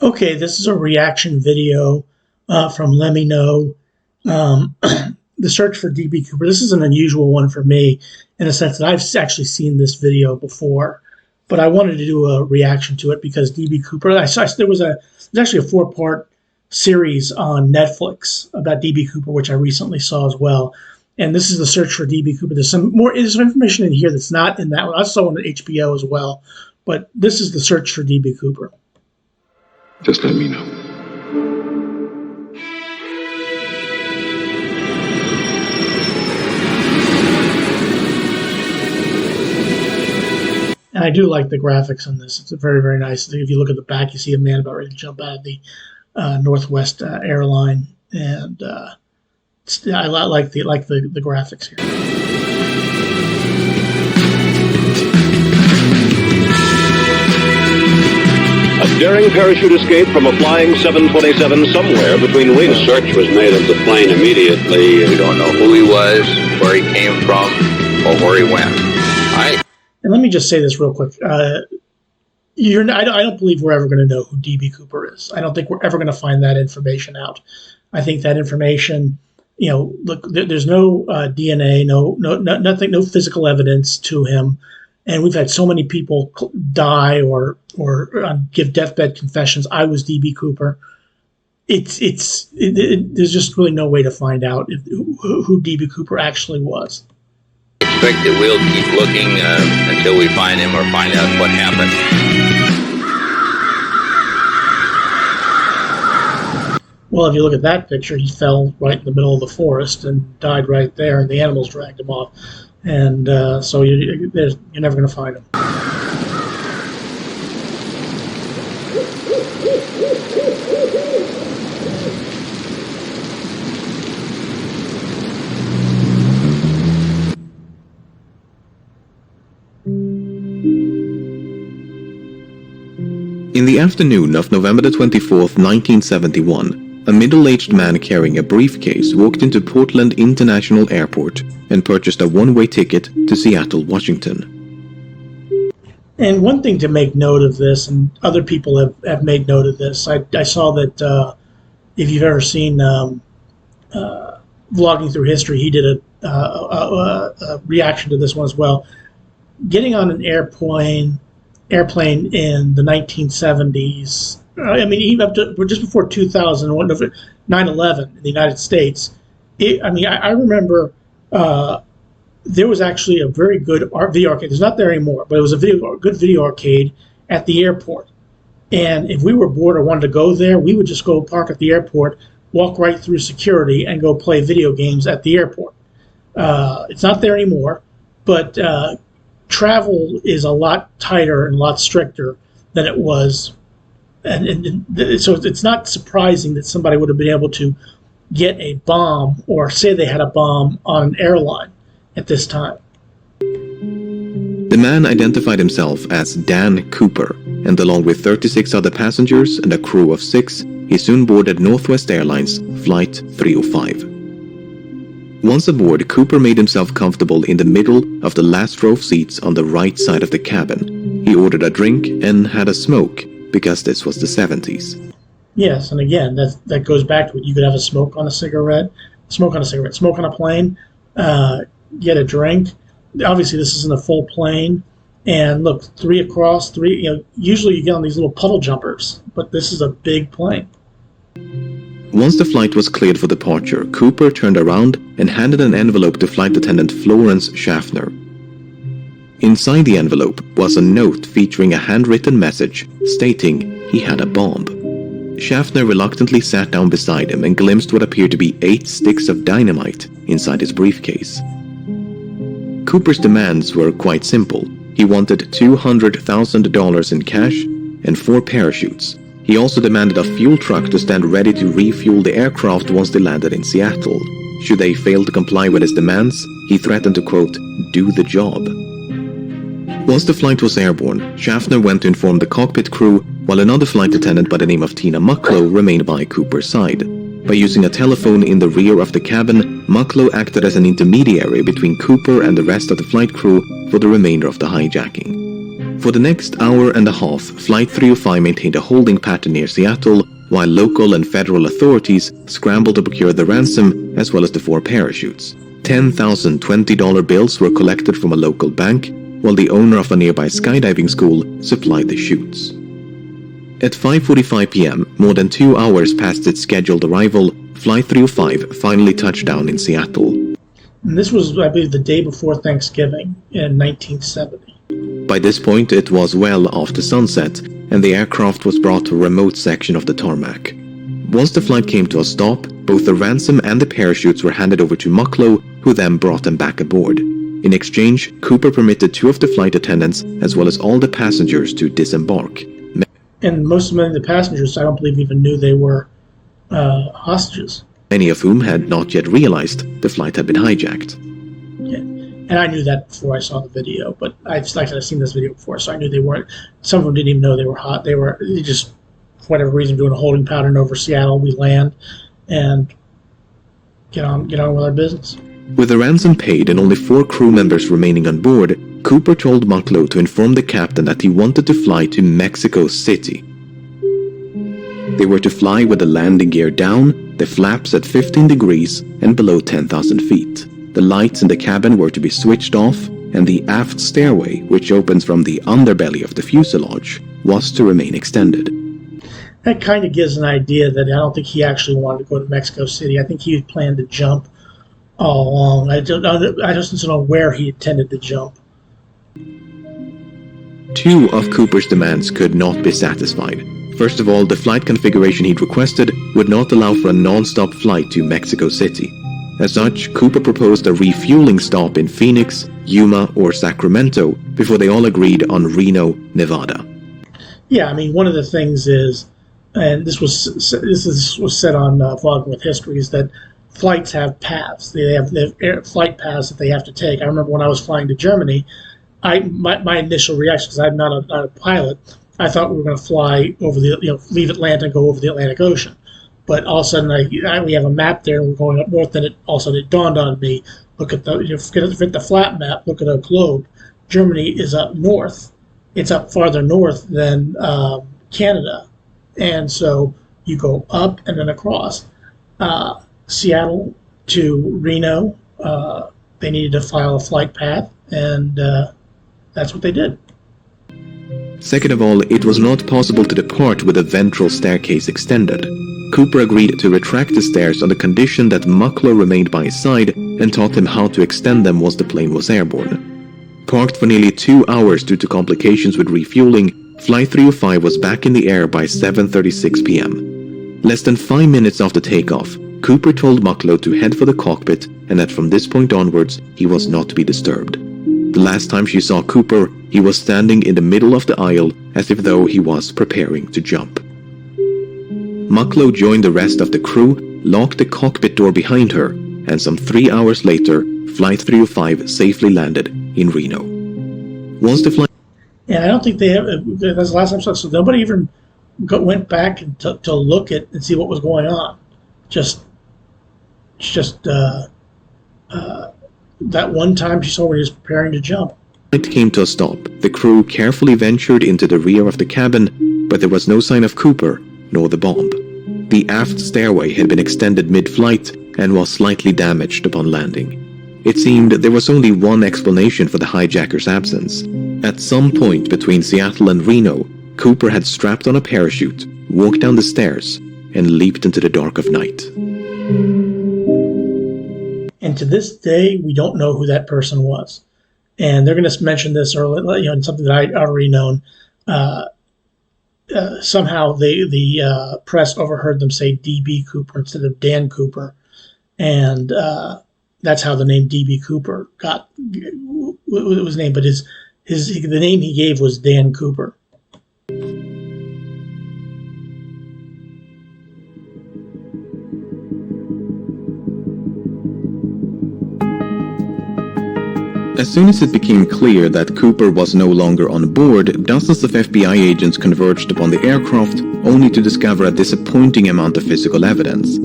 Okay, this is a reaction video from Let Me Know. The search for DB Cooper. This is an unusual one for me in the sense that I've actually seen this video before, but I wanted to do a reaction to it because DB Cooper. There's actually a 4-part series on Netflix about DB Cooper, which I recently saw as well. And this is the search for DB Cooper. There's some information in here that's not in that one. I saw one on HBO as well, but this is the search for DB Cooper. Just let me know. And I do like the graphics on this. It's very, very nice. If you look at the back, you see a man about ready to jump out of the Northwest airline, and I like the graphics here. A daring parachute escape from a flying 727 somewhere between wings. A search was made of the plane immediately. We don't know who he was, where he came from, or where he went. And let me just say this real quick. I don't believe we're ever going to know who DB Cooper is. I don't think we're ever going to find that information out. I think that information, look, there's no DNA, nothing, no physical evidence to him. And we've had so many people die or give deathbed confessions. I was DB Cooper. There's just really no way to find out who DB Cooper actually was. I expect that we'll keep looking until we find him or find out what happened. Well, if you look at that picture, he fell right in the middle of the forest and died right there, and the animals dragged him off. And so you're never going to find him. In the afternoon of November 24th, 1971, a middle-aged man carrying a briefcase walked into Portland International Airport and purchased a one-way ticket to Seattle, Washington. And one thing to make note of this, and other people have made note of this, I saw that if you've ever seen Vlogging Through History, he did a reaction to this one as well. Getting on an airplane in the 1970s, even up to just before 2001, 9/11 in the United States. I remember there was actually a very good video arcade. It's not there anymore, but it was a good video arcade at the airport. And if we were bored or wanted to go there, we would just go park at the airport, walk right through security, and go play video games at the airport. It's not there anymore, but travel is a lot tighter and a lot stricter than it was. And so it's not surprising that somebody would have been able to get a bomb or say they had a bomb on an airline at this time. The man identified himself as Dan Cooper, and along with 36 other passengers and a crew of 6, he soon boarded Northwest Airlines Flight 305. Once aboard, Cooper made himself comfortable in the middle of the last row of seats on the right side of the cabin. He ordered a drink and had a smoke, because this was the 70s. Yes, and again, that goes back to it. You could have a smoke on a smoke on a plane, get a drink. Obviously, this isn't a full plane. And look, 3 across, usually you get on these little puddle jumpers, but this is a big plane. Once the flight was cleared for departure, Cooper turned around and handed an envelope to flight attendant Florence Schaffner. Inside the envelope was a note featuring a handwritten message stating he had a bomb. Schaffner reluctantly sat down beside him and glimpsed what appeared to be 8 sticks of dynamite inside his briefcase. Cooper's demands were quite simple. He wanted $200,000 in cash and 4 parachutes. He also demanded a fuel truck to stand ready to refuel the aircraft once they landed in Seattle. Should they fail to comply with his demands, he threatened to, quote, do the job. Once the flight was airborne, Schaffner went to inform the cockpit crew, while another flight attendant by the name of Tina Mccoy remained by Cooper's side. By using a telephone in the rear of the cabin, Mccoy acted as an intermediary between Cooper and the rest of the flight crew for the remainder of the hijacking. For the next hour and a half, Flight 305 maintained a holding pattern near Seattle, while local and federal authorities scrambled to procure the ransom as well as the 4 parachutes. 10,000 $20 bills were collected from a local bank, while the owner of a nearby skydiving school supplied the chutes. At 5:45 p.m., more than 2 hours past its scheduled arrival, Flight 305 finally touched down in Seattle. And this was, I believe, the day before Thanksgiving in 1970. By this point, it was well after sunset, and the aircraft was brought to a remote section of the tarmac. Once the flight came to a stop, both the ransom and the parachutes were handed over to Mccoy, who then brought them back aboard. In exchange, Cooper permitted 2 of the flight attendants, as well as all the passengers, to disembark. And most of the passengers, I don't believe, even knew they were hostages. Many of whom had not yet realized the flight had been hijacked. Yeah. And I knew that before I saw the video, but I've seen this video before, so I knew they weren't. Some of them didn't even know they were hot. They just, for whatever reason, doing a holding pattern over Seattle. We land and get on with our business. With the ransom paid and only 4 crew members remaining on board, Cooper told Mccoy to inform the captain that he wanted to fly to Mexico City. They were to fly with the landing gear down, the flaps at 15 degrees and below 10,000 feet. The lights in the cabin were to be switched off, and the aft stairway, which opens from the underbelly of the fuselage, was to remain extended. That kind of gives an idea that I don't think he actually wanted to go to Mexico City. I think he had planned to jump all along. I just don't know where he intended to jump. 2 of Cooper's demands could not be satisfied. First of all, the flight configuration he'd requested would not allow for a non-stop flight to Mexico City. As such, Cooper proposed a refueling stop in Phoenix, Yuma, or Sacramento before they all agreed on Reno, Nevada. Yeah, I mean, one of the things is, and this was said on Vlogging with History, is that flights have paths. They have flight paths that they have to take. I remember when I was flying to Germany, my initial reaction, because I'm not a pilot, I thought we were going to fly over leave Atlanta and go over the Atlantic Ocean. But all of a sudden, we have a map there, and we're going up north, and all of a sudden it dawned on me, look at the flat map, look at a globe. Germany is up north. It's up farther north than Canada. And so you go up and then across. Seattle to Reno, they needed to file a flight path, and that's what they did. Second of all, it was not possible to depart with the ventral staircase extended. Cooper agreed to retract the stairs on the condition that Mccoy remained by his side and taught him how to extend them once the plane was airborne. Parked for nearly 2 hours due to complications with refueling, Flight 305 was back in the air by 7:36 p.m. Less than 5 minutes after takeoff, Cooper told Mccoy to head for the cockpit and that from this point onwards he was not to be disturbed. The last time she saw Cooper, he was standing in the middle of the aisle as if though he was preparing to jump. Mccoy joined the rest of the crew, locked the cockpit door behind her, and some 3 hours later, Flight 305 safely landed in Reno. Once the flight... And I don't think that's the last time I saw it, so nobody even went back and to look at and see what was going on. That one time she saw when he was preparing to jump. It came to a stop. The crew carefully ventured into the rear of the cabin, but there was no sign of Cooper, nor the bomb. The aft stairway had been extended mid-flight and was slightly damaged upon landing. It seemed there was only one explanation for the hijacker's absence. At some point between Seattle and Reno, Cooper had strapped on a parachute, walked down the stairs, and leaped into the dark of night. And to this day, we don't know who that person was. And they're going to mention this early, in something that I'd already known. Somehow the press overheard them say D.B. Cooper instead of Dan Cooper. And that's how the name D.B. Cooper was named. But the name he gave was Dan Cooper. As soon as it became clear that Cooper was no longer on board, dozens of FBI agents converged upon the aircraft, only to discover a disappointing amount of physical evidence.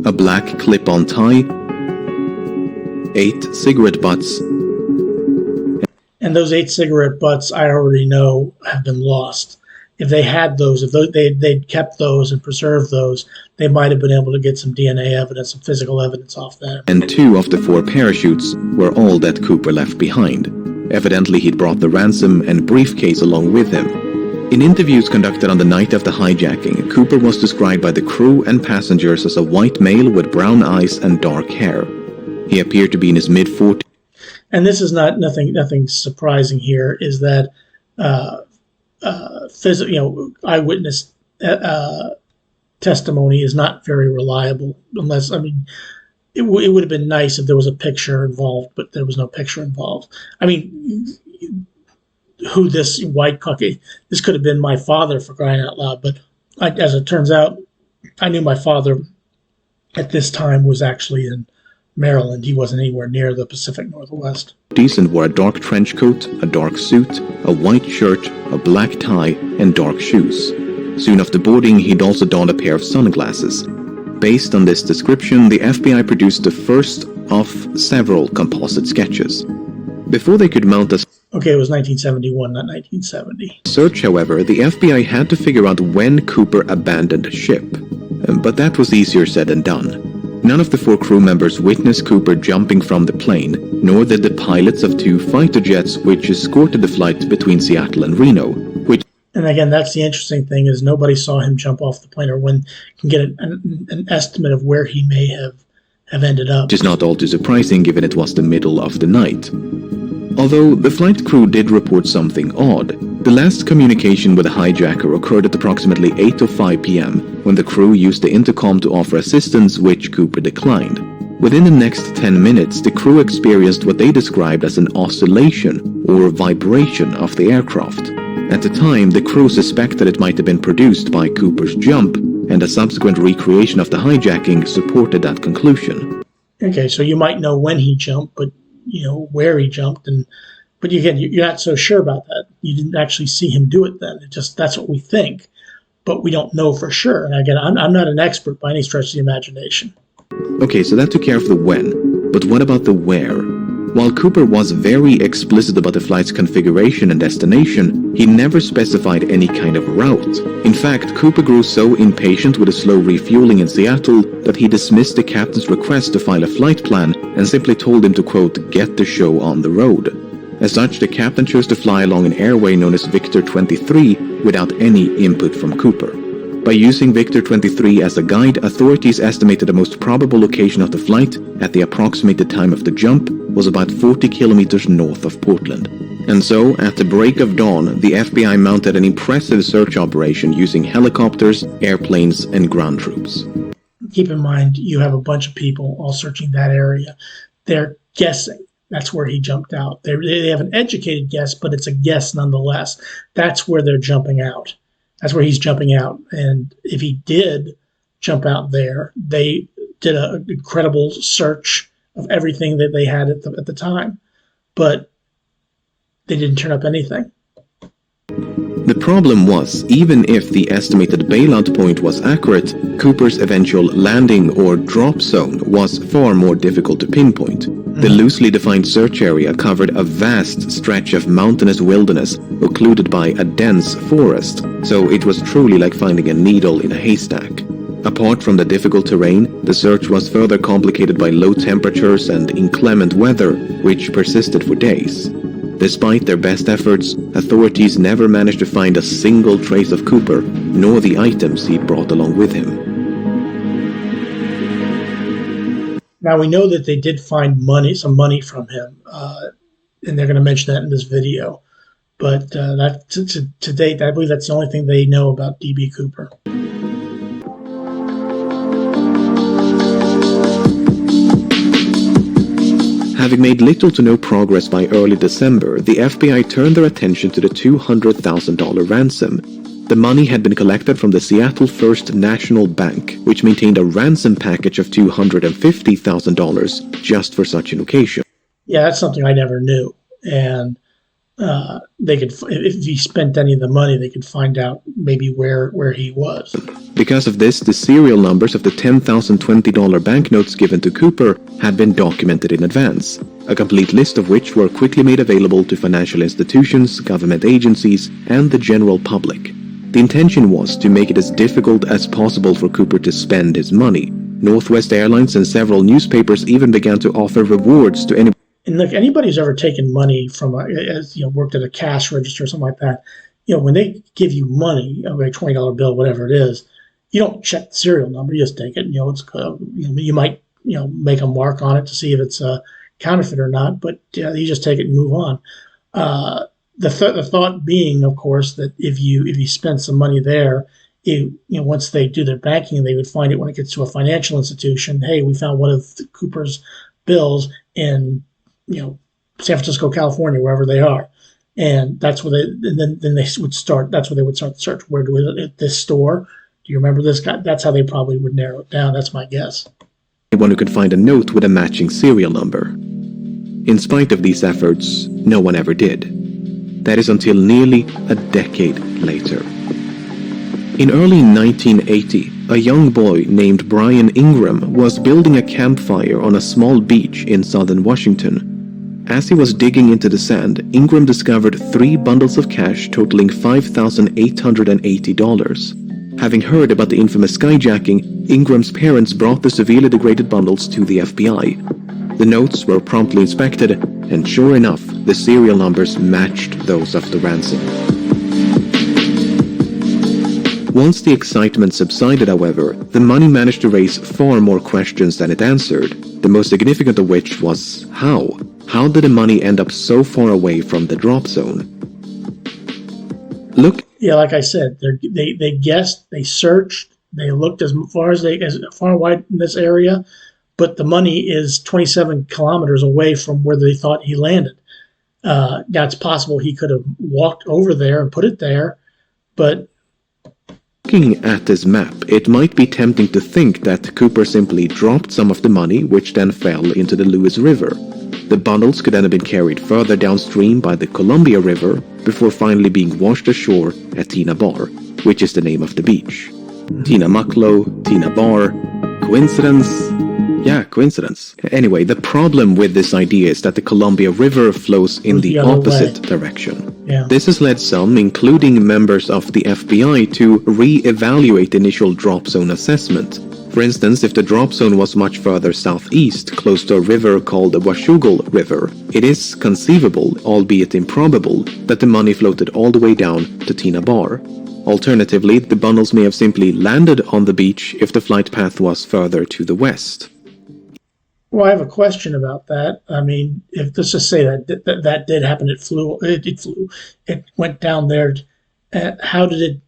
A black clip-on tie, 8 cigarette butts. And those 8 cigarette butts, I already know, have been lost. If they had those, they'd kept those and preserved those, they might have been able to get some DNA evidence, some physical evidence off them. And 2 of the 4 parachutes were all that Cooper left behind. Evidently, he'd brought the ransom and briefcase along with him. In interviews conducted on the night of the hijacking, Cooper was described by the crew and passengers as a white male with brown eyes and dark hair. He appeared to be in his mid-40s. And this is nothing surprising here, is that eyewitness testimony is not very reliable, unless, I mean, it would have been nice if there was a picture involved, but there was no picture involved. I mean, who this white cocky, this could have been my father, for crying out loud, but as it turns out, I knew my father at this time was actually in Maryland. He wasn't anywhere near the Pacific Northwest. And wore a dark trench coat, a dark suit, a white shirt, a black tie, and dark shoes. Soon after boarding, he'd also donned a pair of sunglasses. Based on this description, the FBI produced the first of several composite sketches. Before they could mount a Okay, it was 1971, not 1970. search, however, the FBI had to figure out when Cooper abandoned ship. But that was easier said than done. None of the 4 crew members witnessed Cooper jumping from the plane, nor did the pilots of 2 fighter jets which escorted the flight between Seattle and Reno, which... And again, that's the interesting thing, is nobody saw him jump off the plane, or when can get an estimate of where he may have ended up. Which is not all too surprising given it was the middle of the night. Although the flight crew did report something odd, the last communication with the hijacker occurred at approximately 8:05 p.m. when the crew used the intercom to offer assistance, which Cooper declined. Within the next 10 minutes, the crew experienced what they described as an oscillation or vibration of the aircraft. At the time, the crew suspected it might have been produced by Cooper's jump, and a subsequent recreation of the hijacking supported that conclusion. Okay, so you might know when he jumped, but you know where he jumped, but again, you're not so sure about that. You didn't actually see him do it then. That's what we think, but we don't know for sure. And again, I'm not an expert by any stretch of the imagination. Okay, so that took care of the when, but what about the where? While Cooper was very explicit about the flight's configuration and destination, he never specified any kind of route. In fact, Cooper grew so impatient with the slow refueling in Seattle that he dismissed the captain's request to file a flight plan and simply told him to, quote, get the show on the road. As such, the captain chose to fly along an airway known as Victor 23 without any input from Cooper. By using Victor 23 as a guide, authorities estimated the most probable location of the flight at the approximated time of the jump was about 40 kilometers north of Portland. And so, at the break of dawn, the FBI mounted an impressive search operation using helicopters, airplanes, and ground troops. Keep in mind, you have a bunch of people all searching that area. They're guessing that's where he jumped out. They have an educated guess, but it's a guess nonetheless. That's where they're jumping out. That's where he's jumping out. And if he did jump out there, they did an incredible search of everything that they had at the time. But they didn't turn up anything. The problem was, even if the estimated bailout point was accurate, Cooper's eventual landing or drop zone was far more difficult to pinpoint. The loosely defined search area covered a vast stretch of mountainous wilderness occluded by a dense forest, so it was truly like finding a needle in a haystack. Apart from the difficult terrain, the search was further complicated by low temperatures and inclement weather, which persisted for days. Despite their best efforts, authorities never managed to find a single trace of Cooper, nor the items he'd brought along with him. Now, we know that they did find some money from him, and they're going to mention that in this video. But to date, I believe that's the only thing they know about D.B. Cooper. Having made little to no progress by early December, the FBI turned their attention to the $200,000 ransom. The money had been collected from the Seattle First National Bank, which maintained a ransom package of $250,000 just for such an occasion. Yeah, that's something I never knew. And they could, if he spent any of the money, they could find out maybe where he was. Because of this, the serial numbers of the $10,020 banknotes given to Cooper had been documented in advance. a complete list of which were quickly made available to financial institutions, government agencies, and the general public. The intention was to make it as difficult as possible for Cooper to spend his money. Northwest Airlines and several newspapers even began to offer rewards to anyone. And look, anybody who's ever taken money from, worked at a cash register or something like that, when they give you money, a $20 bill, whatever it is, you don't check the serial number. You just take it. You might, make a mark on it to see if it's a counterfeit or not, but you just take it and move on. The thought being, of course, that if you spend some money there, once they do their banking, they would find it when it gets to a financial institution. Hey, we found one of Cooper's bills in San Francisco, California, wherever they are, and that's where then they would start. That's where they would start the search. Where do we at this store? Do you remember this guy? That's how they probably would narrow it down. That's my guess. Anyone who could find a note with a matching serial number. In spite of these efforts, no one ever did. That is until nearly a decade later. In early 1980, a young boy named Brian Ingram was building a campfire on a small beach in southern Washington. As he was digging into the sand, Ingram discovered 3 bundles of cash totaling $5,880. Having heard about the infamous skyjacking, Ingram's parents brought the severely degraded bundles to the FBI. The notes were promptly inspected, and sure enough, the serial numbers matched those of the ransom. Once the excitement subsided, however, the money managed to raise far more questions than it answered, the most significant of which was how? How did the money end up so far away from the drop zone? Yeah, like I said, they guessed, they searched, they looked as far wide in this area, but the money is 27 kilometers away from where they thought he landed. Now it's possible he could have walked over there and put it there, but looking at this map, it might be tempting to think that Cooper simply dropped some of the money, which then fell into the Lewis River. The bundles could then have been carried further downstream by the Columbia River before finally being washed ashore at Tina Bar, which is the name of the beach. Tina Mucklow, Tina Bar. Coincidence? Yeah, coincidence. Anyway, the problem with this idea is that the Columbia River flows in the opposite direction. Yeah. This has led some, including members of the FBI, to re-evaluate the initial drop zone assessment. For instance, if the drop zone was much further southeast, close to a river called the Washougal River, it is conceivable, albeit improbable, that the money floated all the way down to Tina Bar. Alternatively, the bundles may have simply landed on the beach if the flight path was further to the west. Well, I have a question about that. I mean, if let's just say that did happen, it went down there. How did it?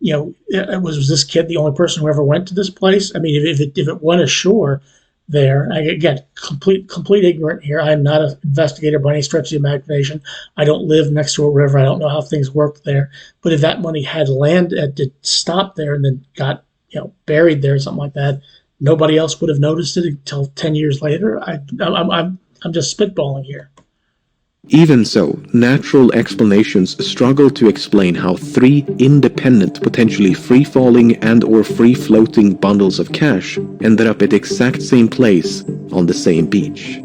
Was this kid the only person who ever went to this place? I mean, if it went ashore there, again, complete ignorant here. I am not an investigator by any stretch of the imagination. I don't live next to a river. I don't know how things work there. But if that money had did stop there and then got buried there or something like that, nobody else would have noticed it until 10 years later. I'm just spitballing here. Even so, natural explanations struggle to explain how 3 independent, potentially free-falling and or free-floating bundles of cash ended up at the exact same place on the same beach.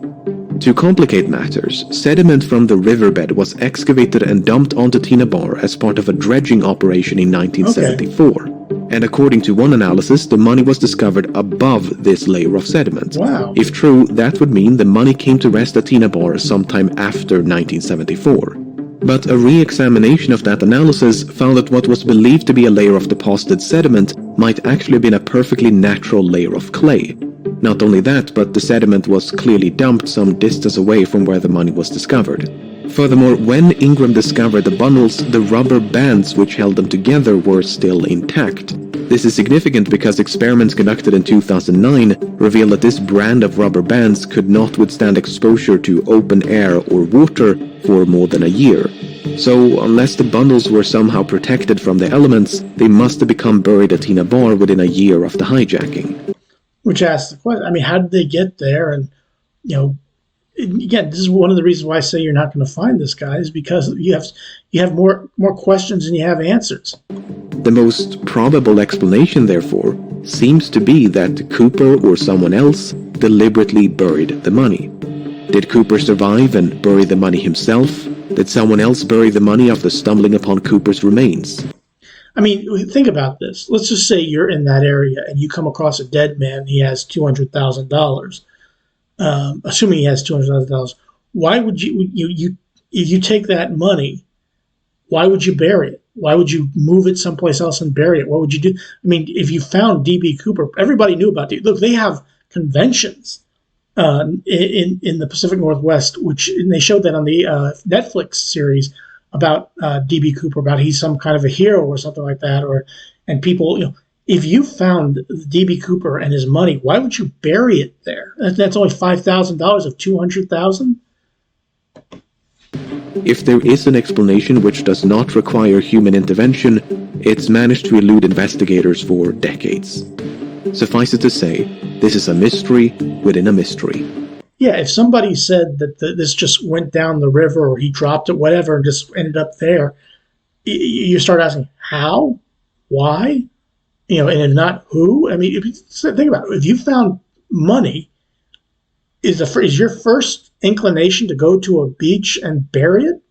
To complicate matters, sediment from the riverbed was excavated and dumped onto Tina Bar as part of a dredging operation in 1974. Okay. And according to one analysis, the money was discovered above this layer of sediment. Wow. If true, that would mean the money came to rest at Tina Bar sometime after 1974. But a re-examination of that analysis found that what was believed to be a layer of deposited sediment might actually have been a perfectly natural layer of clay. Not only that, but the sediment was clearly dumped some distance away from where the money was discovered. Furthermore, when Ingram discovered the bundles, the rubber bands which held them together were still intact. This is significant because experiments conducted in 2009 revealed that this brand of rubber bands could not withstand exposure to open air or water for more than a year. So, unless the bundles were somehow protected from the elements, they must have become buried at Tina Bar within a year of the hijacking. Which asks the question, I mean, how did they get there? And, again, this is one of the reasons why I say you're not going to find this guy, is because you have more questions than you have answers. The most probable explanation, therefore, seems to be that Cooper or someone else deliberately buried the money. Did Cooper survive and bury the money himself? Did someone else bury the money after stumbling upon Cooper's remains? I mean, think about this. Let's just say you're in that area and you come across a dead man. He has $200,000. Assuming he has $200,000, why would you if you take that money? Why would you bury it? Why would you move it someplace else and bury it? What would you do? I mean, if you found D.B. Cooper, everybody knew about it. Look, they have conventions in the Pacific Northwest, and they showed that on the Netflix series about D.B. Cooper, about he's some kind of a hero or something like that, and people, if you found D.B. Cooper and his money, why would you bury it there? That's only $5,000 of $200,000. If there is an explanation which does not require human intervention, it's managed to elude investigators for decades. Suffice it to say, this is a mystery within a mystery. Yeah, if somebody said that this just went down the river or he dropped it, whatever, and just ended up there, you start asking how, why, and if not who. I mean, think about it. If you found money, is your first inclination to go to a beach and bury it?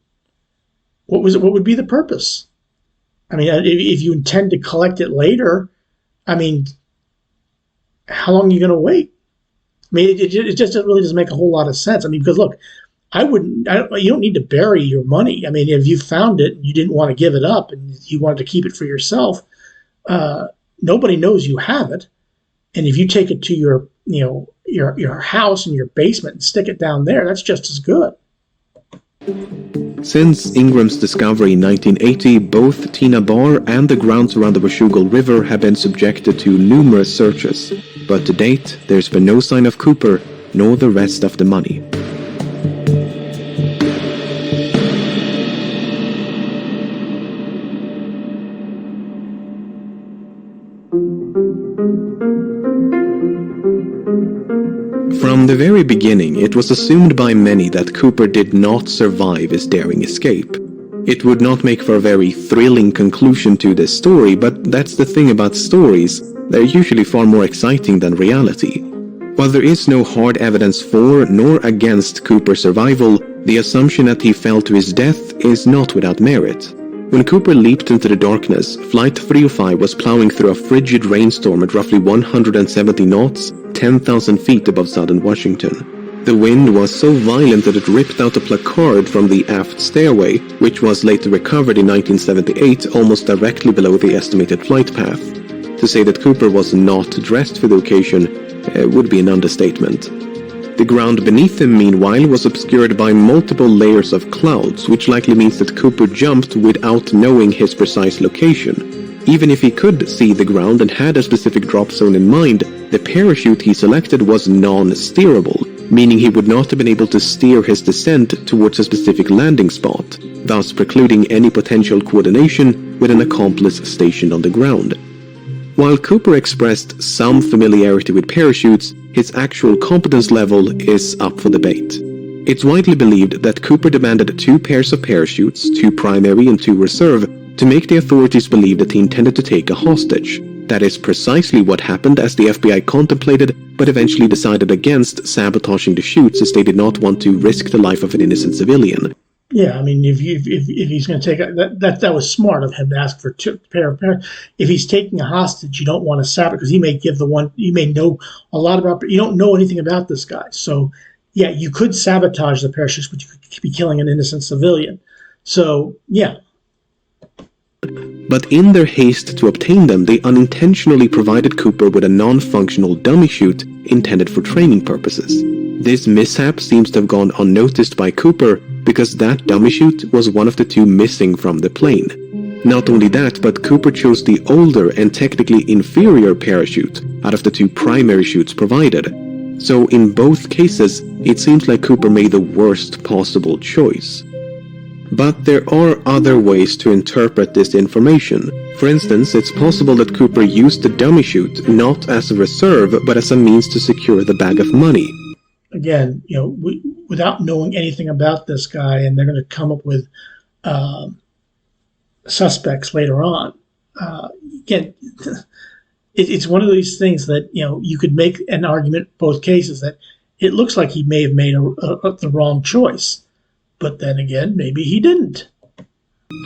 What would be the purpose? I mean, if you intend to collect it later, I mean, how long are you going to wait? I mean, it just really doesn't make a whole lot of sense. I mean, because look, you don't need to bury your money. I mean, if you found it and you didn't want to give it up and you wanted to keep it for yourself, nobody knows you have it. And if you take it to your house and your basement and stick it down there, that's just as good. Since Ingram's discovery in 1980, both Tina Bar and the grounds around the Washougal River have been subjected to numerous searches, but to date, there's been no sign of Cooper, nor the rest of the money. From the very beginning, it was assumed by many that Cooper did not survive his daring escape. It would not make for a very thrilling conclusion to this story, but that's the thing about stories, they're usually far more exciting than reality. While there is no hard evidence for nor against Cooper's survival, the assumption that he fell to his death is not without merit. When Cooper leaped into the darkness, Flight 305 was plowing through a frigid rainstorm at roughly 170 knots, 10,000 feet above southern Washington. The wind was so violent that it ripped out a placard from the aft stairway, which was later recovered in 1978 almost directly below the estimated flight path. To say that Cooper was not dressed for the occasion would be an understatement. The ground beneath him, meanwhile, was obscured by multiple layers of clouds, which likely means that Cooper jumped without knowing his precise location. Even if he could see the ground and had a specific drop zone in mind, the parachute he selected was non-steerable, meaning he would not have been able to steer his descent towards a specific landing spot, thus precluding any potential coordination with an accomplice stationed on the ground. While Cooper expressed some familiarity with parachutes, his actual competence level is up for debate. It's widely believed that Cooper demanded 2 pairs of parachutes, 2 primary and 2 reserve, to make the authorities believe that he intended to take a hostage. That is precisely what happened, as the FBI contemplated, but eventually decided against sabotaging the chutes, as they did not want to risk the life of an innocent civilian. Yeah, I mean, if he's going to take that was smart of him to ask for 2 pair of parents. If he's taking a hostage, you don't want to sabotage, because he may give the one you may know a lot about, but you don't know anything about this guy. So, yeah, you could sabotage the parachutes, but you could be killing an innocent civilian. So, yeah. But in their haste to obtain them, they unintentionally provided Cooper with a non-functional dummy chute intended for training purposes. This mishap seems to have gone unnoticed by Cooper, because that dummy chute was one of the 2 missing from the plane. Not only that, but Cooper chose the older and technically inferior parachute out of the 2 primary chutes provided. So in both cases, it seems like Cooper made the worst possible choice. But there are other ways to interpret this information. For instance, it's possible that Cooper used the dummy chute not as a reserve, but as a means to secure the bag of money. Again, without knowing anything about this guy, and they're going to come up with suspects later on. Again, it's one of these things that you could make an argument both cases that it looks like he may have made the wrong choice. But then again, maybe he didn't.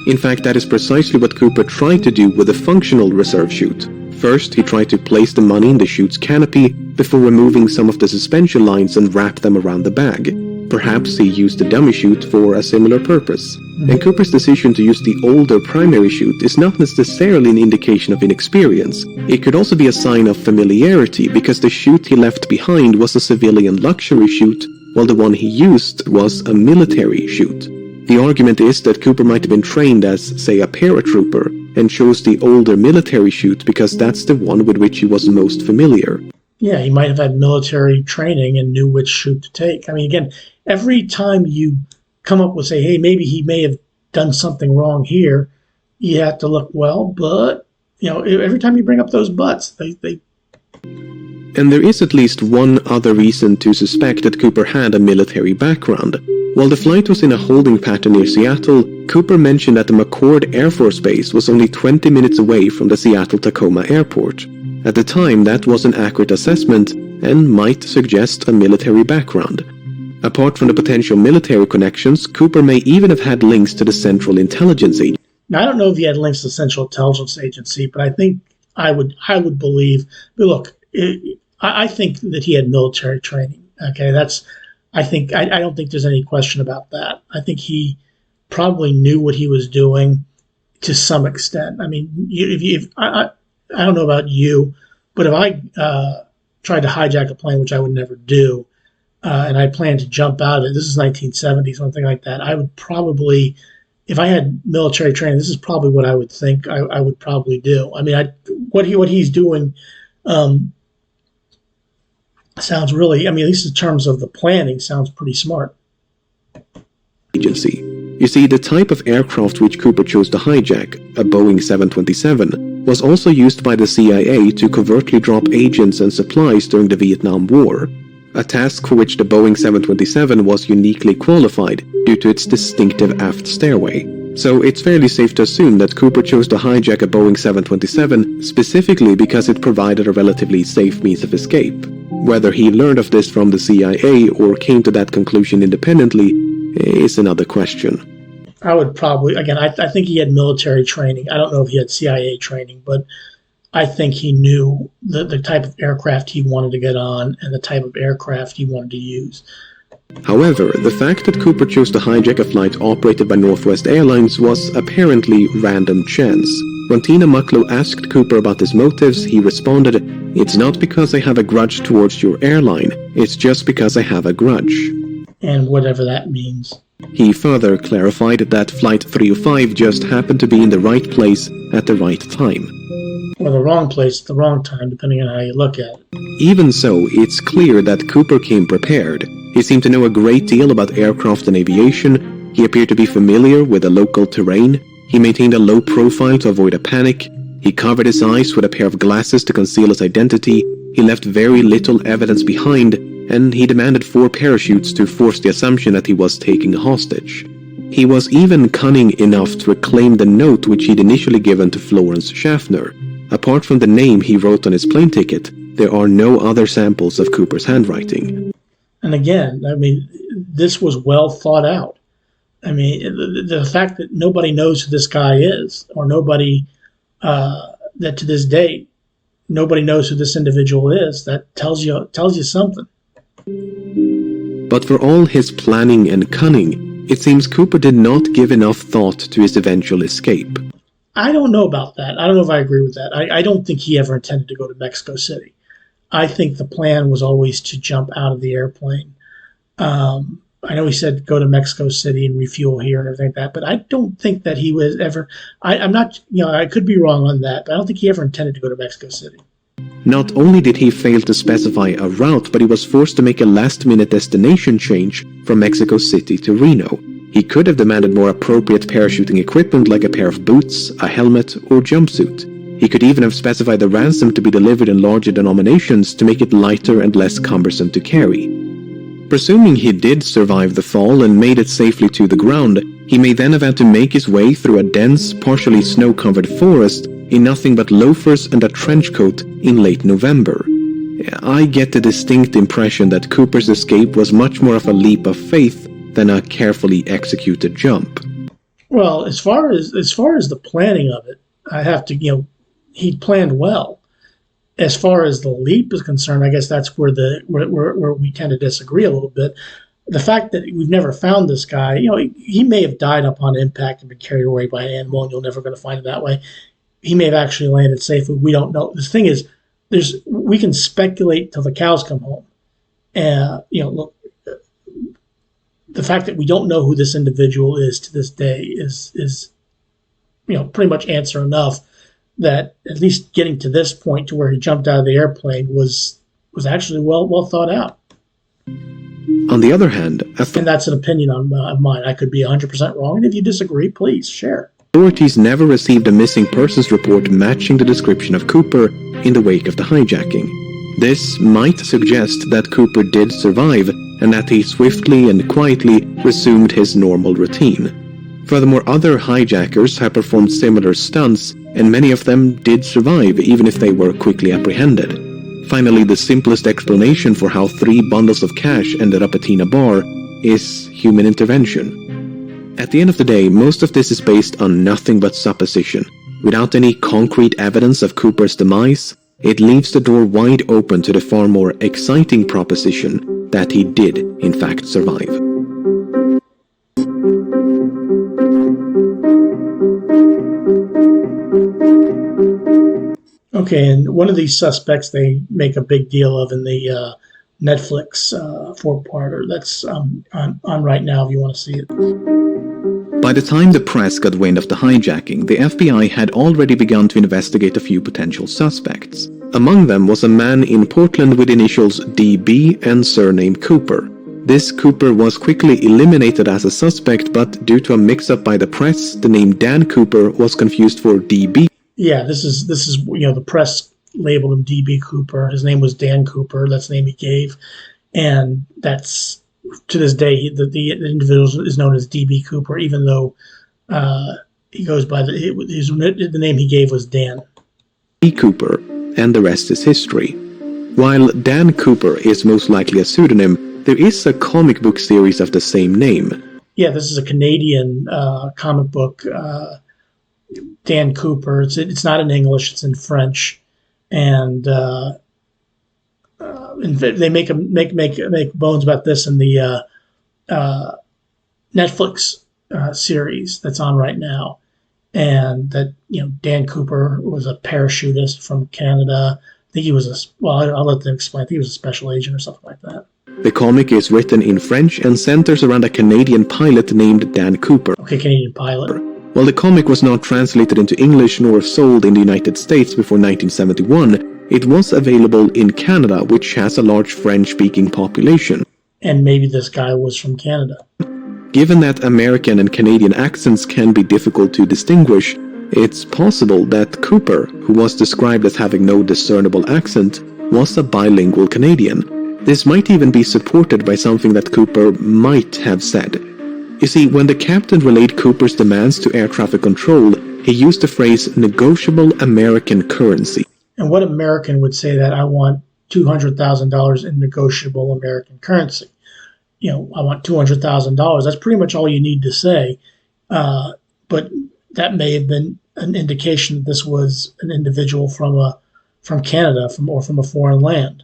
In fact, that is precisely what Cooper tried to do with the functional reserve chute. First, he tried to place the money in the chute's canopy before removing some of the suspension lines and wrap them around the bag. Perhaps he used the dummy chute for a similar purpose. And Cooper's decision to use the older primary chute is not necessarily an indication of inexperience. It could also be a sign of familiarity, because the chute he left behind was a civilian luxury chute, while the one he used was a military chute. The argument is that Cooper might have been trained as, say, a paratrooper, and chose the older military chute because that's the one with which he was most familiar. Yeah, he might have had military training and knew which chute to take. I mean, again, every time you come up with, say, hey, maybe he may have done something wrong here, you have to look, well, but, every time you bring up those buts, they And there is at least one other reason to suspect that Cooper had a military background. While the flight was in a holding pattern near Seattle, Cooper mentioned that the McCoy Air Force Base was only 20 minutes away from the Seattle-Tacoma airport. At the time, that was an accurate assessment and might suggest a military background. Apart from the potential military connections, Cooper may even have had links to the Central Intelligence Agency. Now, I don't know if he had links to the Central Intelligence Agency, but I think I would believe. But look, I think that he had military training. Okay, I don't think there's any question about that. I think he probably knew what he was doing to some extent. I mean, I don't know about you, but if I tried to hijack a plane, which I would never do, and I planned to jump out of it, this is 1970, something like that, I would probably, if I had military training, this is probably what I would think I would probably do. I mean, what he's doing sounds really, I mean, at least in terms of the planning, sounds pretty smart. Agency. You see, the type of aircraft which Cooper chose to hijack, a Boeing 727, was also used by the CIA to covertly drop agents and supplies during the Vietnam War, a task for which the Boeing 727 was uniquely qualified due to its distinctive aft stairway. So it's fairly safe to assume that Cooper chose to hijack a Boeing 727 specifically because it provided a relatively safe means of escape. Whether he learned of this from the CIA or came to that conclusion independently is another question. I would probably, again, I think he had military training. I don't know if he had CIA training, but I think he knew the type of aircraft he wanted to get on and the type of aircraft he wanted to use. However, the fact that Cooper chose to hijack a flight operated by Northwest Airlines was apparently random chance. When Tina Mucklow asked Cooper about his motives, he responded, "It's not because I have a grudge towards your airline, it's just because I have a grudge." And whatever that means. He further clarified that Flight 305 just happened to be in the right place at the right time. Or the wrong place at the wrong time, depending on how you look at it. Even so, it's clear that Cooper came prepared. He seemed to know a great deal about aircraft and aviation. He appeared to be familiar with the local terrain. He maintained a low profile to avoid a panic. He covered his eyes with a pair of glasses to conceal his identity. He left very little evidence behind, and he demanded 4 parachutes to force the assumption that he was taking a hostage. He was even cunning enough to reclaim the note which he'd initially given to Florence Schaffner. Apart from the name he wrote on his plane ticket, there are no other samples of Cooper's handwriting. And again, I mean, this was well thought out. I mean, the fact that nobody knows who this guy is, or nobody, that to this date, nobody knows who this individual is, that tells you something. But for all his planning and cunning, it seems Cooper did not give enough thought to his eventual escape. I don't know about that. I don't know if I agree with that. I don't think he ever intended to go to Mexico City. I think the plan was always to jump out of the airplane. I know he said go to Mexico City and refuel here and everything like that, but I don't think that he was ever, I'm not, I could be wrong on that, but I don't think he ever intended to go to Mexico City. Not only did he fail to specify a route, but he was forced to make a last-minute destination change from Mexico City to Reno. He could have demanded more appropriate parachuting equipment like a pair of boots, a helmet, or jumpsuit. He could even have specified the ransom to be delivered in larger denominations to make it lighter and less cumbersome to carry. Presuming he did survive the fall and made it safely to the ground, he may then have had to make his way through a dense, partially snow-covered forest in nothing but loafers and a trench coat in late November. I get the distinct impression that Cooper's escape was much more of a leap of faith than a carefully executed jump. Well, as far as the planning of it, I have to, he planned well. As far as the leap is concerned, I guess that's where where we tend to disagree a little bit. The fact that we've never found this guy, he may have died upon impact and been carried away by an animal, and you're never going to find it that way. He may have actually landed safely. We don't know. The thing is, we can speculate till the cows come home. Look, the fact that we don't know who this individual is to this day is pretty much answer enough that at least getting to this point to where he jumped out of the airplane was actually well thought out. On the other hand, and that's an opinion of mine. I could be 100% wrong, and if you disagree, please share. Authorities never received a missing persons report matching the description of Cooper in the wake of the hijacking. This might suggest that Cooper did survive and that he swiftly and quietly resumed his normal routine. Furthermore, other hijackers have performed similar stunts, and many of them did survive even if they were quickly apprehended. Finally, the simplest explanation for how 3 bundles of cash ended up at Tina Bar is human intervention. At the end of the day, most of this is based on nothing but supposition. Without any concrete evidence of Cooper's demise, it leaves the door wide open to the far more exciting proposition that he did, in fact, survive. Okay, and one of these suspects they make a big deal of in the Netflix 4-parter. That's on right now if you want to see it. By the time the press got wind of the hijacking, the FBI had already begun to investigate a few potential suspects. Among them was a man in Portland with initials DB and surname Cooper. This Cooper was quickly eliminated as a suspect, but due to a mix-up by the press, the name Dan Cooper was confused for DB. Yeah, this is the press labeled him DB Cooper. His name was Dan Cooper. That's the name he gave, and that's to this day the individual is known as DB Cooper, even though he goes by the name he gave was Dan Cooper, and the rest is history. While Dan Cooper is most likely a pseudonym, there is a comic book series of the same name. Yeah, this is a Canadian comic book. Dan Cooper. It's not in English. It's in French, and they make bones about this in the Netflix series that's on right now, and that Dan Cooper was a parachutist from Canada. I think he was I'll let them explain. I think he was a special agent or something like that. The comic is written in French and centers around a Canadian pilot named Dan Cooper. Okay, Canadian pilot. While the comic was not translated into English nor sold in the United States before 1971, it was available in Canada, which has a large French-speaking population. And maybe this guy was from Canada. Given that American and Canadian accents can be difficult to distinguish, it's possible that Cooper, who was described as having no discernible accent, was a bilingual Canadian. This might even be supported by something that Cooper might have said. You see, when the captain relayed Cooper's demands to air traffic control, he used the phrase negotiable American currency. And what American would say that I want $200,000 in negotiable American currency? I want $200,000. That's pretty much all you need to say. But that may have been an indication that this was an individual from Canada, from a foreign land.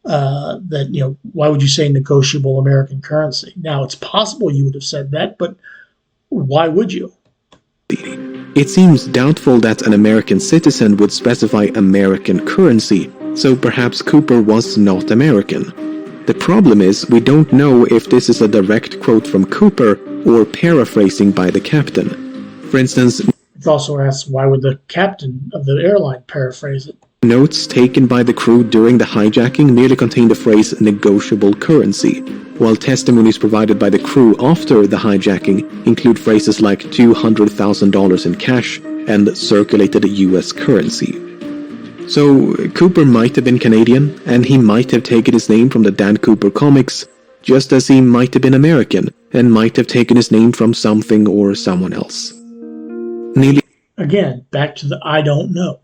Why would you say negotiable American currency? Now, it's possible you would have said that, but why would you? It seems doubtful that an American citizen would specify American currency, so perhaps Cooper was not American. The problem is, we don't know if this is a direct quote from Cooper or paraphrasing by the captain. For instance, it also asks, why would the captain of the airline paraphrase it? Notes taken by the crew during the hijacking merely contain the phrase negotiable currency, while testimonies provided by the crew after the hijacking include phrases like $200,000 in cash and circulated US currency. So Cooper might have been Canadian, and he might have taken his name from the Dan Cooper comics, just as he might have been American and might have taken his name from something or someone else. Again, back to the I don't know.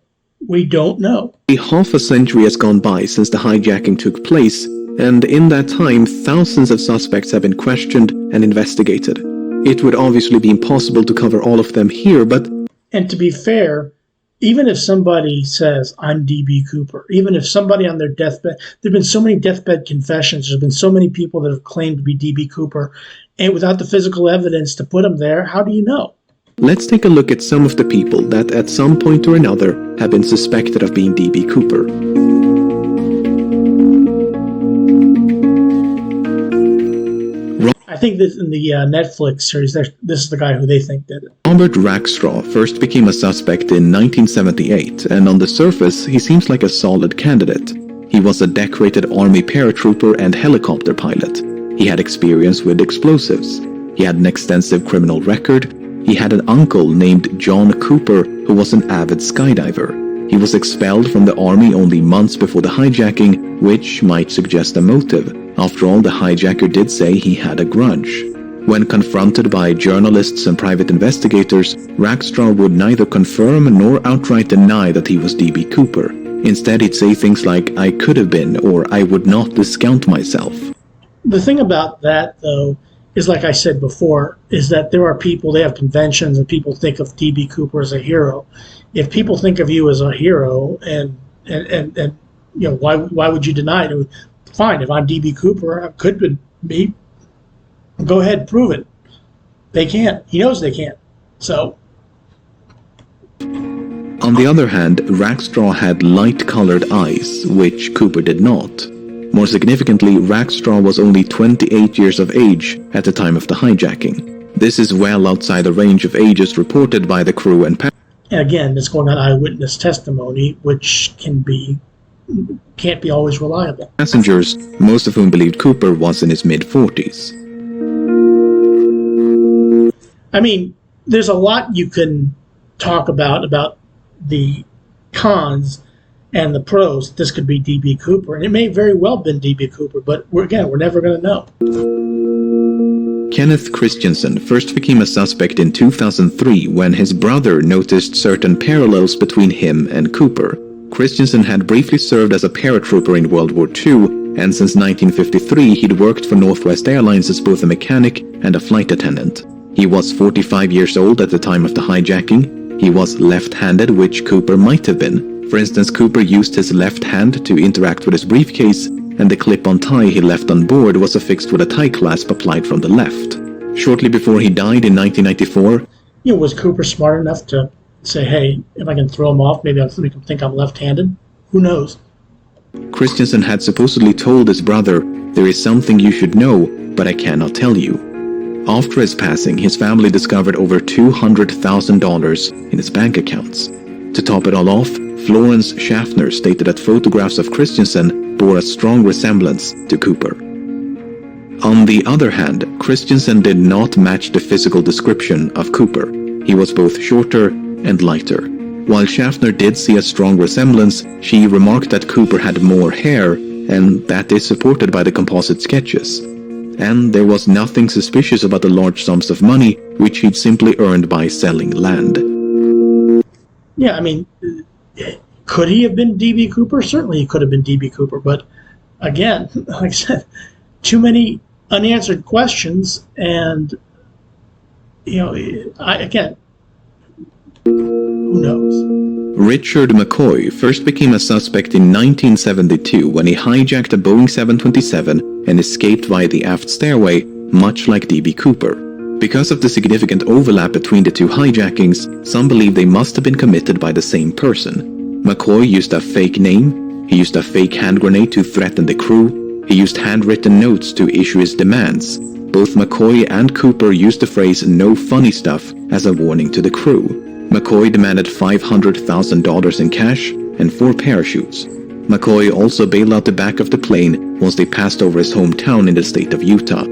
We don't know. Half a century has gone by since the hijacking took place, and in that time, thousands of suspects have been questioned and investigated. It would obviously be impossible to cover all of them here, but... And to be fair, even if somebody says, I'm D.B. Cooper, even if somebody on their deathbed, there have been so many deathbed confessions, there have been so many people that have claimed to be D.B. Cooper, and without the physical evidence to put them there, how do you know? Let's take a look at some of the people that at some point or another have been suspected of being D.B. Cooper. I think that in the Netflix series, this is the guy who they think did it. Robert Rackstraw first became a suspect in 1978, and on the surface, he seems like a solid candidate. He was a decorated Army paratrooper and helicopter pilot. He had experience with explosives. He had an extensive criminal record. He had an uncle named John Cooper who was an avid skydiver. He was expelled from the army only months before the hijacking, which might suggest a motive. After all, the hijacker did say he had a grudge. When confronted by journalists and private investigators, Rackstraw would neither confirm nor outright deny that he was D.B. Cooper. Instead, he'd say things like, I could have been, or I would not discount myself. The thing about that, though, is like I said before, is that there are people, they have conventions, and people think of D.B. Cooper as a hero. If people think of you as a hero, and you know, why would you deny it? Fine, if I'm D.B. Cooper, I could be. Go ahead, prove it. They can't. He knows they can't. So. On the other hand, Rackstraw had light-colored eyes, which Cooper did not. More significantly, Rackstraw was only 28 years of age at the time of the hijacking. This is well outside the range of ages reported by the crew and passengers. And again, it's going on eyewitness testimony, which can't be always reliable. Passengers, most of whom believed Cooper was in his mid-40s. I mean, there's a lot you can talk about the cons and the pros. This could be D.B. Cooper, and it may very well have been D.B. Cooper, but we're never going to know. Kenneth Christensen first became a suspect in 2003 when his brother noticed certain parallels between him and Cooper. Christensen had briefly served as a paratrooper in World War II, and since 1953 he'd worked for Northwest Airlines as both a mechanic and a flight attendant. He was 45 years old at the time of the hijacking. He was left-handed, which Cooper might have been. For instance, Cooper used his left hand to interact with his briefcase, and the clip-on tie he left on board was affixed with a tie clasp applied from the left. Shortly before he died in 1994... Was Cooper smart enough to say, hey, if I can throw him off, maybe I'll make him think I'm left-handed? Who knows? Christensen had supposedly told his brother, there is something you should know, but I cannot tell you. After his passing, his family discovered over $200,000 in his bank accounts. To top it all off, Florence Schaffner stated that photographs of Christensen bore a strong resemblance to Cooper. On the other hand, Christensen did not match the physical description of Cooper. He was both shorter and lighter. While Schaffner did see a strong resemblance, she remarked that Cooper had more hair, and that is supported by the composite sketches. And there was nothing suspicious about the large sums of money which he'd simply earned by selling land. Yeah, I mean, could he have been D.B. Cooper? Certainly he could have been D.B. Cooper, but again, like I said, too many unanswered questions, and, who knows? Richard Mccoy first became a suspect in 1972 when he hijacked a Boeing 727 and escaped via the aft stairway, much like D.B. Cooper. Because of the significant overlap between the two hijackings, some believe they must have been committed by the same person. McCoy used a fake name, he used a fake hand grenade to threaten the crew, he used handwritten notes to issue his demands. Both McCoy and Cooper used the phrase "no funny stuff" as a warning to the crew. McCoy demanded $500,000 in cash and 4 parachutes. McCoy also bailed out the back of the plane once they passed over his hometown in the state of Utah.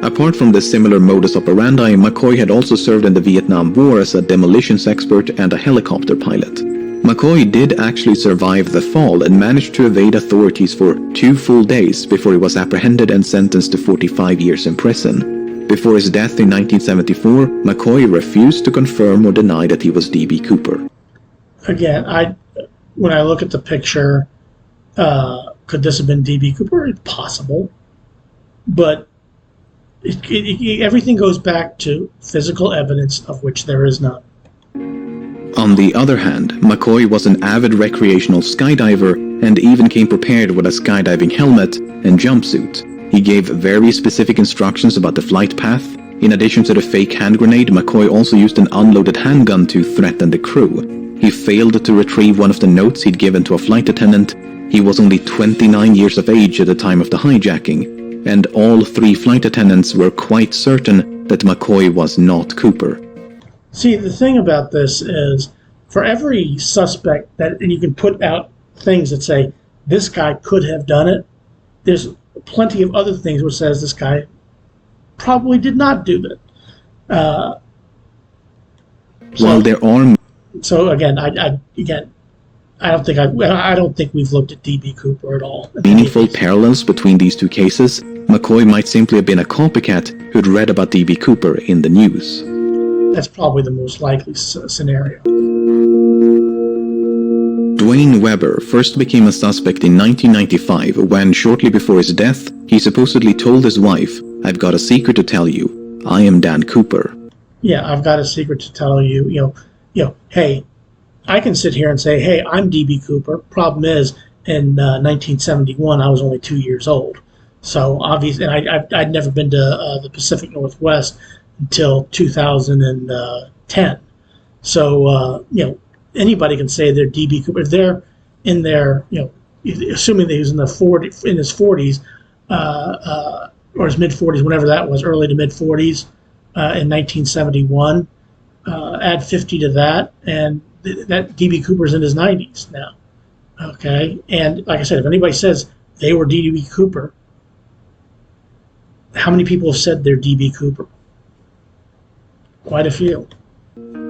Apart from this similar modus operandi, McCoy had also served in the Vietnam War as a demolitions expert and a helicopter pilot. McCoy did actually survive the fall and managed to evade authorities for 2 full days before he was apprehended and sentenced to 45 years in prison. Before his death in 1974, McCoy refused to confirm or deny that he was D.B. Cooper. Again, when I look at the picture, could this have been D.B. Cooper? It's possible. But everything goes back to physical evidence of which there is none. On the other hand, McCoy was an avid recreational skydiver and even came prepared with a skydiving helmet and jumpsuit. He gave very specific instructions about the flight path. In addition to the fake hand grenade, McCoy also used an unloaded handgun to threaten the crew. He failed to retrieve one of the notes he'd given to a flight attendant. He was only 29 years of age at the time of the hijacking, and all 3 flight attendants were quite certain that McCoy was not Cooper. See, the thing about this is, for every suspect that, and you can put out things that say, this guy could have done it, there's plenty of other things which says this guy probably did not do that. While there are... So again, I don't think we've looked at D.B. Cooper at all. meaningful parallels between these 2 cases, McCoy might simply have been a copycat who'd read about D.B. Cooper in the news. That's probably the most likely scenario. Dwayne Webber first became a suspect in 1995 when, shortly before his death, he supposedly told his wife, "I've got a secret to tell you. I am Dan Cooper." Yeah, I've got a secret to tell you. Hey, I can sit here and say, hey, I'm D.B. Cooper. Problem is, in 1971, I was only 2 years old. So obviously, and I'd never been to the Pacific Northwest until 2010. So, anybody can say they're D.B. Cooper. If they're in their, assuming that he was in his 40s, or his mid-40s, whenever that was, early to mid-40s, in 1971, add 50 to that, and that D.B. Cooper's in his 90s now. Okay? And like I said, if anybody says they were D.B. Cooper, how many people have said they're D.B. Cooper? Quite a few.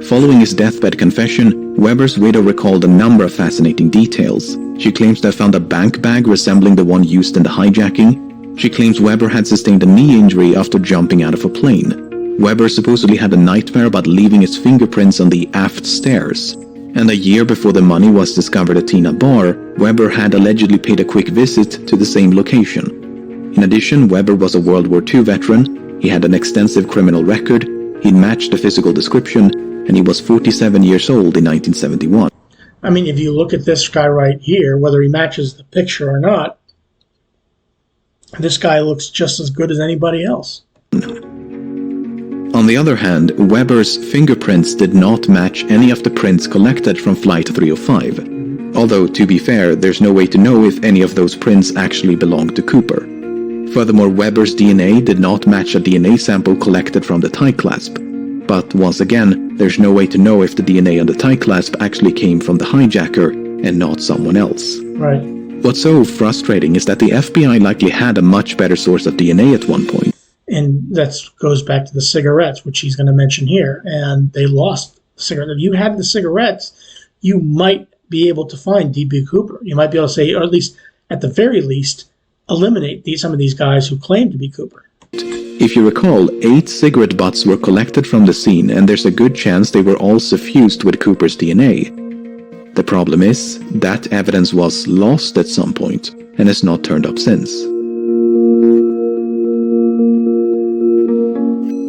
Following his deathbed confession, Webber's widow recalled a number of fascinating details. She claims to have found a bank bag resembling the one used in the hijacking. She claims Webber had sustained a knee injury after jumping out of a plane. Webber supposedly had a nightmare about leaving his fingerprints on the aft stairs. And a year before the money was discovered at Tina Bar, Webber had allegedly paid a quick visit to the same location. In addition, Webber was a World War II veteran. He had an extensive criminal record. He'd matched the physical description, and he was 47 years old in 1971. I mean, if you look at this guy right here, whether he matches the picture or not, this guy looks just as good as anybody else. On the other hand, Webber's fingerprints did not match any of the prints collected from Flight 305. Although, to be fair, there's no way to know if any of those prints actually belonged to Cooper. Furthermore, Webber's DNA did not match a DNA sample collected from the tie clasp. But once again, there's no way to know if the DNA on the tie clasp actually came from the hijacker and not someone else. Right. What's so frustrating is that the FBI likely had a much better source of DNA at one point. And that goes back to the cigarettes, which he's going to mention here. And they lost the cigarettes. If you had the cigarettes, you might be able to find D.B. Cooper. You might be able to say, or at the very least, eliminate some of these guys who claim to be Cooper. If you recall, 8 cigarette butts were collected from the scene, and there's a good chance they were all suffused with Cooper's DNA. The problem is, that evidence was lost at some point, and has not turned up since.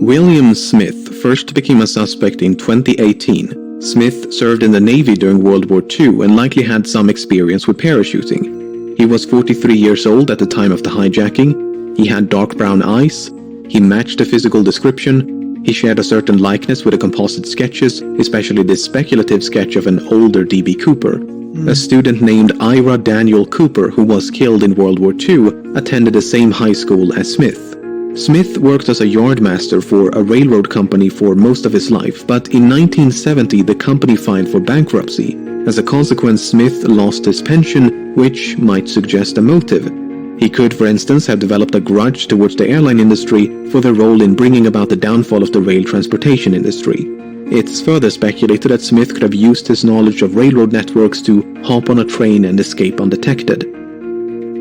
William Smith first became a suspect in 2018. Smith served in the Navy during World War II and likely had some experience with parachuting. He was 43 years old at the time of the hijacking. He had dark brown eyes. He matched the physical description. He shared a certain likeness with the composite sketches, especially this speculative sketch of an older D.B. Cooper. A student named Ira Daniel Cooper, who was killed in World War II, attended the same high school as Smith. Smith worked as a yardmaster for a railroad company for most of his life, but in 1970 the company filed for bankruptcy. As a consequence, Smith lost his pension, which might suggest a motive. He could, for instance, have developed a grudge towards the airline industry for their role in bringing about the downfall of the rail transportation industry. It's further speculated that Smith could have used his knowledge of railroad networks to hop on a train and escape undetected.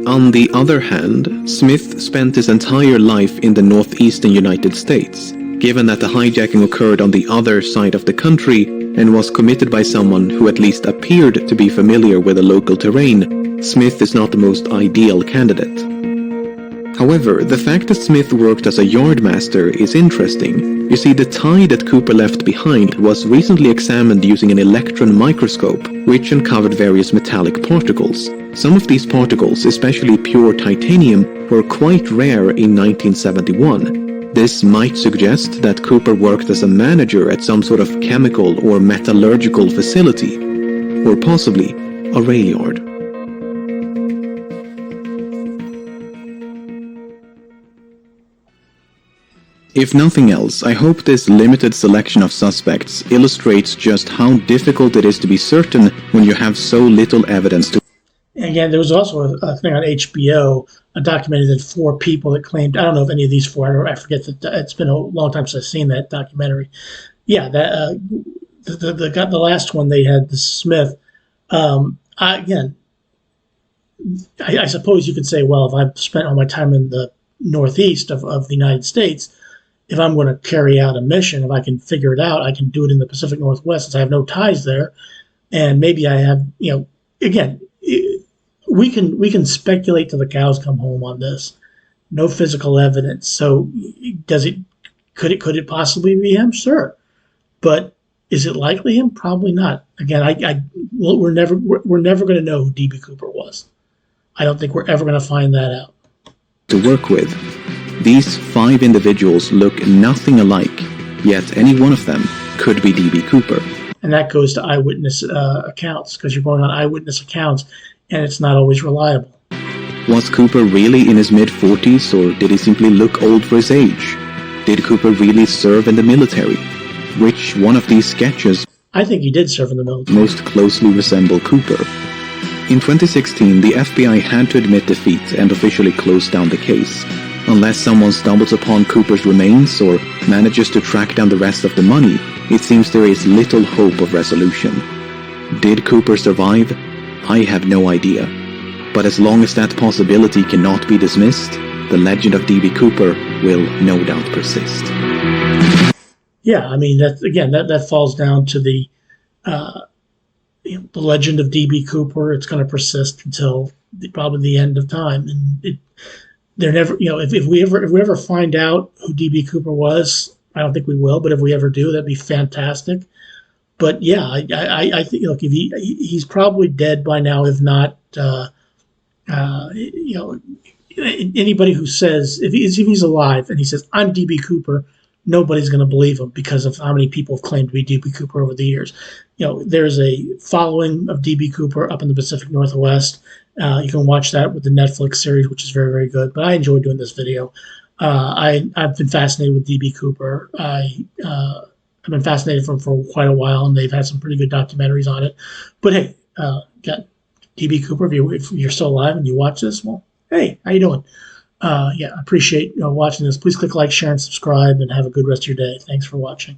On the other hand, Smith spent his entire life in the northeastern United States. Given that the hijacking occurred on the other side of the country, and was committed by someone who at least appeared to be familiar with the local terrain, Smith is not the most ideal candidate. However, the fact that Smith worked as a yardmaster is interesting. You see, the tie that Cooper left behind was recently examined using an electron microscope, which uncovered various metallic particles. Some of these particles, especially pure titanium, were quite rare in 1971. This might suggest that Cooper worked as a manager at some sort of chemical or metallurgical facility, or possibly a rail yard. If nothing else, I hope this limited selection of suspects illustrates just how difficult it is to be certain when you have so little evidence to... Again, there was also a thing on HBO, a documentary that 4 people that claimed, I don't know if any of these 4, I forget that it's been a long time since I've seen that documentary. Yeah, that the last one they had, the Smith. I suppose you could say, well, if I've spent all my time in the Northeast of the United States, if I'm going to carry out a mission, if I can figure it out, I can do it in the Pacific Northwest since I have no ties there. And maybe I have, again, we can speculate till the cows come home on this. No physical evidence. So could it possibly be him? Sure. But is it likely him? Probably not. Again, we're never going to know who D.B. Cooper was. I don't think we're ever going to find that out. To work with. These 5 individuals look nothing alike, yet any one of them could be D.B. Cooper. And that goes to eyewitness accounts, because you're going on eyewitness accounts, and it's not always reliable. Was Cooper really in his mid-40s, or did he simply look old for his age? Did Cooper really serve in the military? Which one of these sketches, I think he did serve in the military, most closely resemble Cooper? In 2016, the FBI had to admit defeat and officially close down the case. Unless someone stumbles upon Cooper's remains or manages to track down the rest of the money, it seems there is little hope of resolution. Did Cooper survive? I have no idea. But as long as that possibility cannot be dismissed, the legend of D.B. Cooper will no doubt persist. Yeah, I mean, that falls down to the legend of D.B. Cooper. It's going to persist until probably the end of time, and they're never, if we ever find out who D.B. Cooper was, I don't think we will, but if we ever do, that'd be fantastic. But yeah, I think, look, if he's probably dead by now, if not, anybody who says, if he's alive and he says, I'm D.B. Cooper, nobody's going to believe him because of how many people have claimed to be D.B. Cooper over the years. There's a following of D.B. Cooper up in the Pacific Northwest. You can watch that with the Netflix series, which is very, very good. But I enjoy doing this video. I've been fascinated with D.B. Cooper. I've been fascinated for quite a while, and they've had some pretty good documentaries on it. But hey, got D.B. Cooper. If you're still alive and you watch this, well, hey, how you doing? I appreciate watching this. Please click like, share, and subscribe, and have a good rest of your day. Thanks for watching.